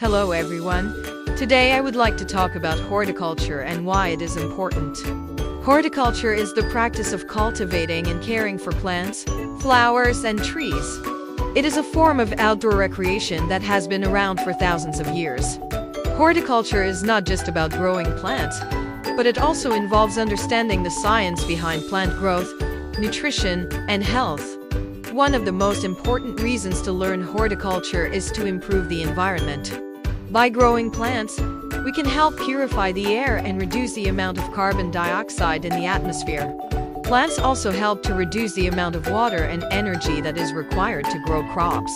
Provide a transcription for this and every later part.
Hello everyone. Today I would like to talk about horticulture and why it is important. Horticulture is the practice of cultivating and caring for plants, flowers, and trees. It is a form of outdoor recreation that has been around for thousands of years. Horticulture is not just about growing plants, but it also involves understanding the science behind plant growth, nutrition, and health. One of the most important reasons to learn horticulture is to improve the environment. By growing plants, we can help purify the air and reduce the amount of carbon dioxide in the atmosphere. Plants also help to reduce the amount of water and energy that is required to grow crops.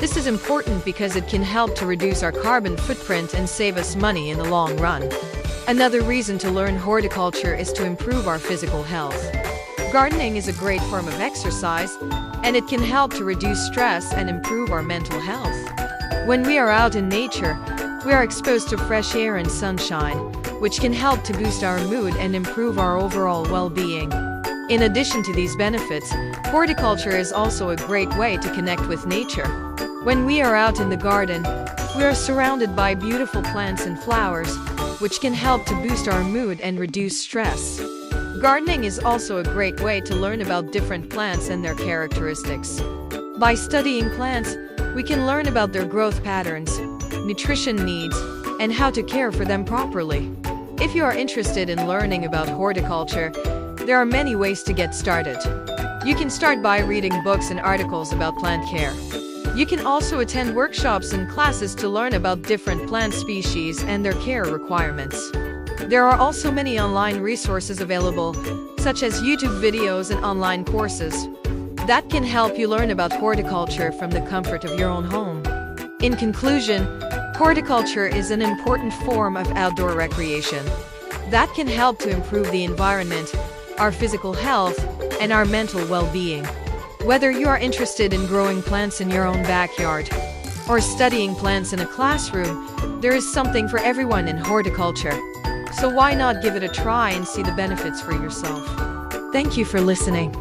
This is important because it can help to reduce our carbon footprint and save us money in the long run. Another reason to learn horticulture is to improve our physical health. Gardening is a great form of exercise, and it can help to reduce stress and improve our mental health. When we are out in nature, we are exposed to fresh air and sunshine, which can help to boost our mood and improve our overall well-being. In addition to these benefits, horticulture is also a great way to connect with nature. When we are out in the garden, we are surrounded by beautiful plants and flowers, which can help to boost our mood and reduce stress. Gardening is also a great way to learn about different plants and their characteristics. By studying plants, we can learn about their growth patterns, nutrition needs, and how to care for them properly. If you are interested in learning about horticulture, there are many ways to get started. You can start by reading books and articles about plant care. You can also attend workshops and classes to learn about different plant species and their care requirements. There are also many online resources available, such as YouTube videos and online courses, that can help you learn about horticulture from the comfort of your own home. In conclusion, horticulture is an important form of outdoor recreation that can help to improve the environment, our physical health, and our mental well-being. Whether you are interested in growing plants in your own backyard or studying plants in a classroom, there is something for everyone in horticulture. So why not give it a try and see the benefits for yourself? Thank you for listening.